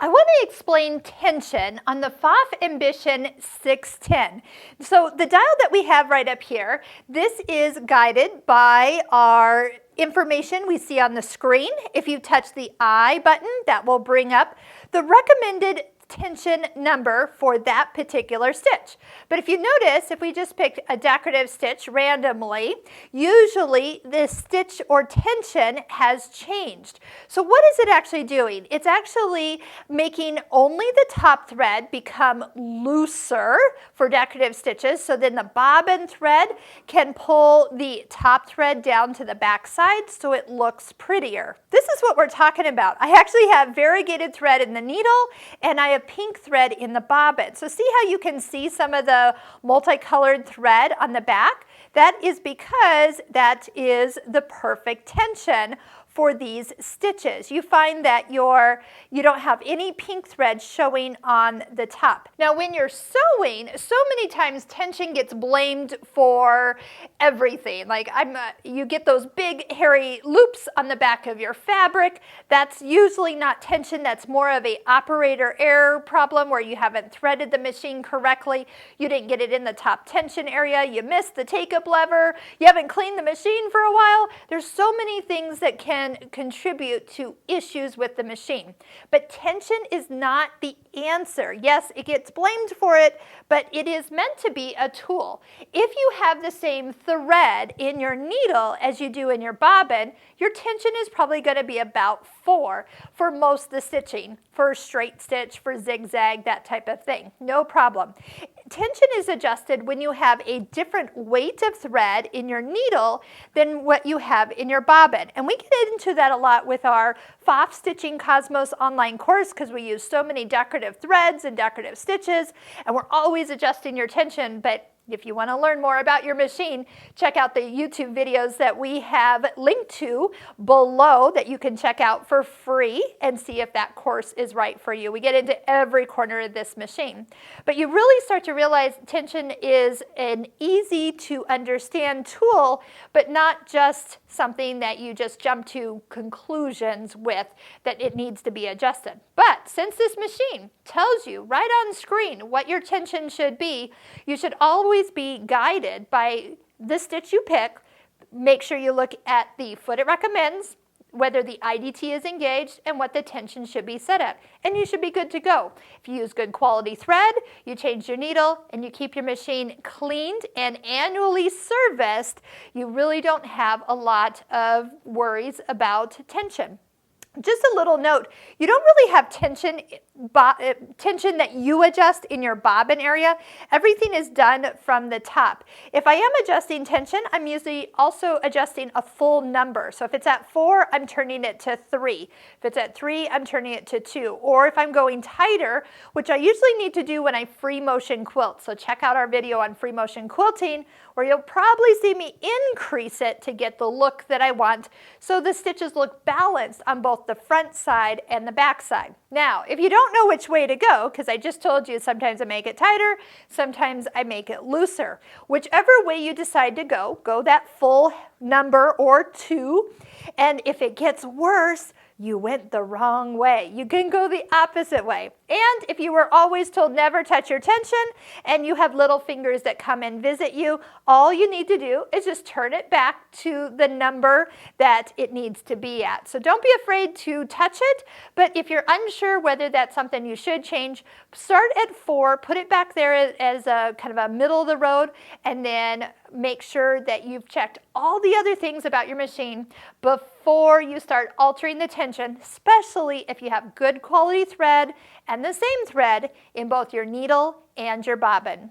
I want to explain tension on the Pfaff Ambition 610. So the dial that we have right up here, this is guided by our information we see on the screen. If you touch the I button, that will bring up the recommended tension number for that particular stitch. But if you notice, if we just picked a decorative stitch randomly, usually the stitch or tension has changed. So what is it actually doing? It's actually making only the top thread become looser for decorative stitches, so then the bobbin thread can pull the top thread down to the back side so it looks prettier. This is what we're talking about. I actually have variegated thread in the needle, and I have pink thread in the bobbin. So see how you can see some of the multicolored thread on the back? That is because that is the perfect tension for these stitches. You find that you don't have any pink thread showing on the top. Now when you're sewing, so many times tension gets blamed for everything. Like you get those big hairy loops on the back of your fabric. That's usually not tension, that's more of a operator error problem where you haven't threaded the machine correctly, you didn't get it in the top tension area, you missed the take-up lever, you haven't cleaned the machine for a while. There's so many things that can contribute to issues with the machine. But tension is not the answer. Yes, it gets blamed for it, but it is meant to be a tool. If you have the same thread in your needle as you do in your bobbin, your tension is probably going to be about 4 for most of the stitching, for straight stitch, for zigzag, that type of thing. No problem. Tension is adjusted when you have a different weight of thread in your needle than what you have in your bobbin. And we get into that a lot with our Pfaff Stitching Cosmos online course because we use so many decorative threads and decorative stitches, and we're always adjusting your tension. But if you want to learn more about your machine, check out the YouTube videos that we have linked to below that you can check out for free and see if that course is right for you. We get into every corner of this machine. But you really start to realize tension is an easy to understand tool, but not just something that you just jump to conclusions with that it needs to be adjusted. But since this machine tells you right on screen what your tension should be, you should always be guided by the stitch you pick. Make sure you look at the foot it recommends, whether the IDT is engaged, and what the tension should be set at. And you should be good to go. If you use good quality thread, you change your needle, and you keep your machine cleaned and annually serviced, you really don't have a lot of worries about tension. Just a little note, you don't really have tension that you adjust in your bobbin area. Everything is done from the top. If I am adjusting tension, I'm usually also adjusting a full number. So if it's at 4, I'm turning it to 3. If it's at 3, I'm turning it to 2. Or if I'm going tighter, which I usually need to do when I free motion quilt. So check out our video on free motion quilting, where you'll probably see me increase it to get the look that I want so the stitches look balanced on both the front side and the back side. Now, if you don't know which way to go, because I just told you sometimes I make it tighter, sometimes I make it looser. Whichever way you decide to go that full number or 2, and if it gets worse, you went the wrong way. You can go the opposite way. And if you were always told never touch your tension and you have little fingers that come and visit you, all you need to do is just turn it back to the number that it needs to be at. So don't be afraid to touch it, but if you're unsure whether that's something you should change, start at 4, put it back there as a kind of a middle of the road, and then make sure that you've checked all the other things about your machine before you start altering the tension, especially if you have good quality thread and the same thread in both your needle and your bobbin.